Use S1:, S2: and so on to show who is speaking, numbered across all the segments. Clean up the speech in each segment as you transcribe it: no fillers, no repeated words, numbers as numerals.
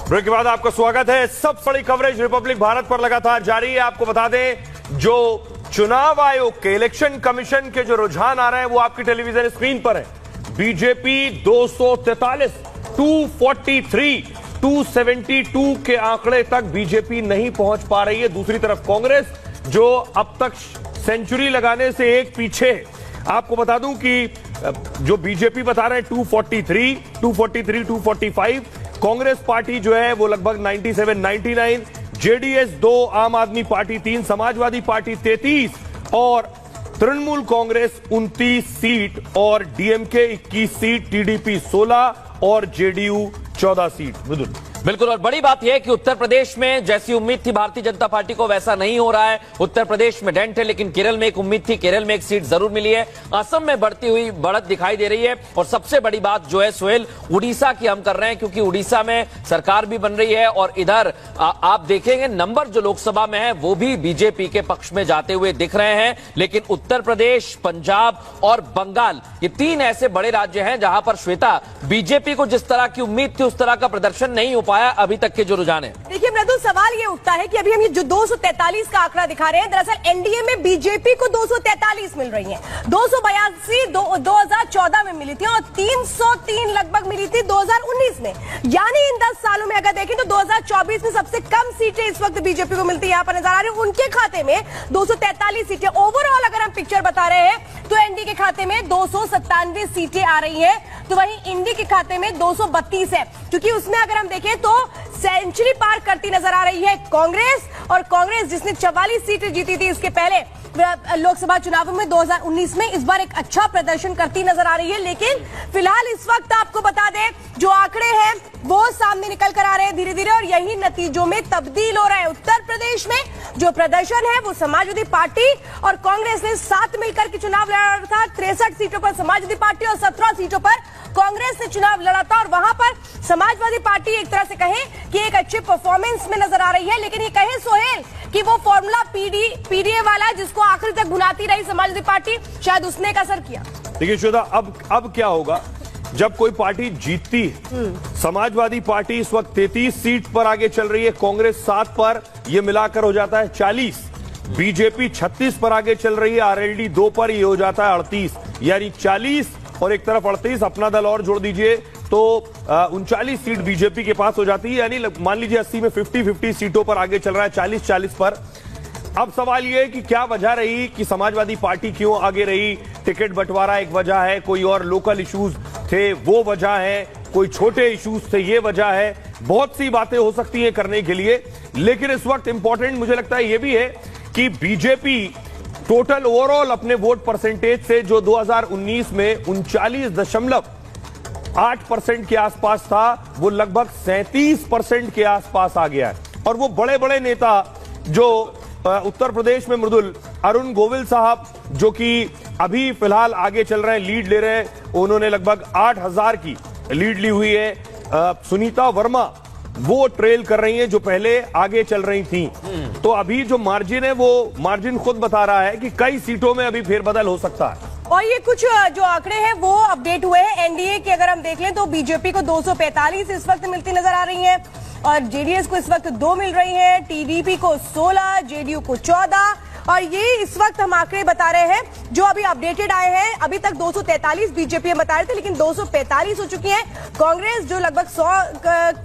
S1: Break के बाद आपका स्वागत है। सबसे बड़ी कवरेज रिपब्लिक भारत पर लगातार जारी है। आपको बता दें, जो चुनाव आयोग के इलेक्शन कमीशन के जो रुझान आ रहे हैं वो आपकी टेलीविजन स्क्रीन पर है। बीजेपी 243, 243, 272 के आंकड़े तक बीजेपी नहीं पहुंच पा रही है। दूसरी तरफ कांग्रेस जो अब तक सेंचुरी लगाने से एक पीछे। आपको बता दूं कि जो बीजेपी बता रहे हैं 243, 245, कांग्रेस पार्टी जो है वो लगभग 97, 99, जेडीएस 2, आम आदमी पार्टी 3, समाजवादी पार्टी 33 और तृणमूल कांग्रेस 29 सीट और डीएमके 21 सीट, टीडीपी 16 और जेडीयू 14 सीट।
S2: बिल्कुल, और बड़ी बात यह है कि उत्तर प्रदेश में जैसी उम्मीद थी भारतीय जनता पार्टी को वैसा नहीं हो रहा है। उत्तर प्रदेश में डेंट है, लेकिन केरल में एक उम्मीद थी, केरल में एक सीट जरूर मिली है। असम में बढ़ती हुई बढ़त दिखाई दे रही है। और सबसे बड़ी बात जो है सोहेल, उड़ीसा की हम कर रहे हैं, क्योंकि उड़ीसा में सरकार भी बन रही है और इधर आप देखेंगे नंबर जो लोकसभा में है वो भी बीजेपी के पक्ष में जाते हुए दिख रहे हैं। लेकिन उत्तर प्रदेश, पंजाब और बंगाल, ये तीन ऐसे बड़े राज्य हैं जहां पर श्वेता बीजेपी को जिस तरह की उम्मीद थी उस तरह का प्रदर्शन नहीं हो पाया अभी तक के जो रुझान है।
S3: देखिए मृदुल, सवाल ये उठता है कि अभी हम ये जो 243 का आंकड़ा दिखा रहे हैं, दरअसल एनडीए में बीजेपी को 243 मिल रही है। 282 2014 में मिली थी और 303 लगभग मिली थी 2019 में। यानी इन 10 सालों में अगर देखें तो 2024 में सबसे कम सीटें इस वक्त बीजेपी को मिलती है। यहाँ पर नजर आ रही है उनके खाते में 243 सीटें। ओवरऑल अगर हम पिक्चर बता रहे हैं तो एनडीए के खाते में 297 सीटें आ रही है, तो वहीं इंडी के खाते में 232 है। क्योंकि उसमें अगर हम देखें तो सेंचुरी पार करती नजर आ रही है कांग्रेस, और कांग्रेस जिसने 44 सीटें जीती थी इसके पहले लोकसभा चुनावों में 2019 में, इस बार एक अच्छा प्रदर्शन करती नजर आ रही है। लेकिन फिलहाल इस वक्त आपको बता दें जो आंकड़े हैं वो सामने निकल कर आ रहे हैं धीरे धीरे, और यही नतीजों में तब्दील हो रहा है। उत्तर प्रदेश में जो प्रदर्शन है वो समाजवादी पार्टी और कांग्रेस ने साथ मिलकर के चुनाव लड़ा था। 63 सीटों पर समाजवादी पार्टी और 17 सीटों पर कांग्रेस ने चुनाव लड़ा था, और वहां पर समाजवादी पार्टी एक तरह से कहें कि एक अच्छे परफॉर्मेंस में नजर आ रही है। लेकिन ये कहें सोहेल कि वो फॉर्मूला पीडीए वाला जिसको आखिर तक भुनाती रही समाजवादी पार्टी, शायद उसने एक असर किया।
S1: देखिए श्वेता, अब क्या होगा जब कोई पार्टी जीतती है। समाजवादी पार्टी इस वक्त 33 सीट पर आगे चल रही है, कांग्रेस 7 पर, यह मिलाकर हो जाता है 40। बीजेपी 36 पर आगे चल रही है, आरएलडी 2 पर, यह हो जाता है 38। यानी 40 और एक तरफ 38, अपना दल और जोड़ दीजिए तो 39 सीट बीजेपी के पास हो जाती है। यानी मान लीजिए 80 में 50-50 सीटों पर आगे चल रहा है, 40-40 पर। अब सवाल यह है कि क्या वजह रही कि समाजवादी पार्टी क्यों आगे रही। टिकट बंटवारा एक वजह है, कोई और लोकल इश्यूज थे वो वजह है, कोई छोटे इश्यूज थे ये वजह है। बहुत सी बातें हो सकती हैं करने के लिए, लेकिन इस वक्त इंपॉर्टेंट मुझे लगता है यह भी है कि बीजेपी टोटल ओवरऑल अपने वोट परसेंटेज से जो 2019 में 39.8% के आसपास था, वो लगभग 37% के आसपास आ गया है। और वो बड़े बड़े नेता जो उत्तर प्रदेश में, मृदुल, अरुण गोविल साहब जो कि अभी फिलहाल आगे चल रहे हैं, लीड ले रहे हैं, उन्होंने लगभग 8000 की लीड ली हुई है। सुनीता वर्मा वो ट्रेल कर रही हैं जो पहले आगे चल रही थी। तो अभी जो मार्जिन है वो मार्जिन खुद बता रहा है कि कई सीटों में अभी फेरबदल हो सकता है।
S3: और ये कुछ जो आंकड़े हैं वो अपडेट हुए हैं एनडीए के। अगर हम देख लें तो बीजेपी को 245 इस वक्त मिलती नजर आ रही हैं, और जेडीएस को इस वक्त 2 मिल रही हैं, टीडीपी को 16, जेडीयू को 14। और ये इस वक्त हम आंकड़े बता रहे हैं जो अभी अपडेटेड आए हैं। अभी तक 243 बीजेपी बता रहे थे, लेकिन 245 हो चुकी है। कांग्रेस जो लगभग 100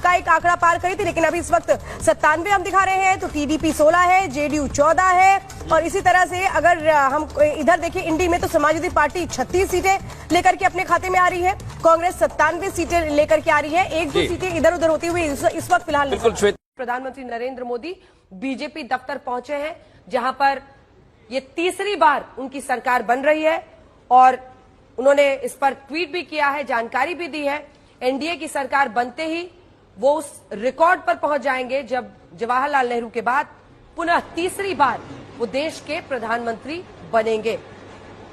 S3: का एक आंकड़ा पार करी थी, लेकिन अभी इस वक्त 97 हम दिखा रहे हैं। तो टीडीपी 16 है, जेडीयू 14 है, और इसी तरह से अगर हम इधर देखें इंडी में तो समाजवादी पार्टी 36 सीटें लेकर के अपने खाते में आ रही है, कांग्रेस 97 सीटें लेकर के आ रही है। 1-2 सीटें इधर उधर होती हुई इस वक्त फिलहाल। प्रधानमंत्री नरेंद्र मोदी बीजेपी दफ्तर पहुंचे हैं, जहां पर ये तीसरी बार उनकी सरकार बन रही है, और उन्होंने इस पर ट्वीट भी किया है, जानकारी भी दी है। एनडीए की सरकार बनते ही वो उस रिकॉर्ड पर पहुंच जाएंगे जब जवाहरलाल नेहरू के बाद पुनः तीसरी बार वो देश के प्रधानमंत्री बनेंगे।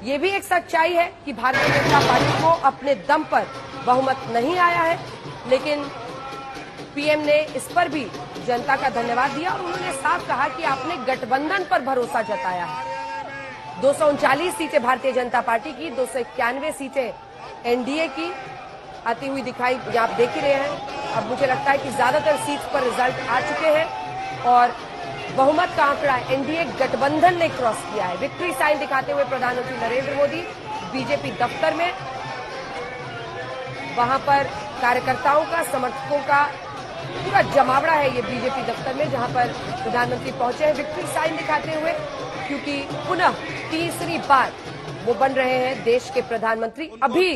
S3: ये भी एक सच्चाई है कि भारतीय जनता पार्टी को अपने दम पर बहुमत नहीं आया है, लेकिन पीएम ने इस पर भी जनता का धन्यवाद दिया, और उन्होंने साफ कहा कि आपने गठबंधन पर भरोसा जताया है। 239 सीटें भारतीय जनता पार्टी की, 291 सीटें एनडीए की आती हुई दिखाई आप देख ही रहे हैं।
S4: अब मुझे लगता है कि ज्यादातर सीट पर रिजल्ट आ चुके हैं और बहुमत का आंकड़ा एनडीए गठबंधन ने क्रॉस किया है। विक्ट्री साइन दिखाते हुए प्रधानमंत्री नरेंद्र मोदी बीजेपी दफ्तर में, वहां पर कार्यकर्ताओं का, समर्थकों का पूरा जमावड़ा है ये बीजेपी दफ्तर में, जहां पर प्रधानमंत्री पहुंचे हैं विक्ट्री साइन दिखाते हुए, क्योंकि पुनः तीसरी बार वो बन रहे हैं देश के प्रधानमंत्री। अभी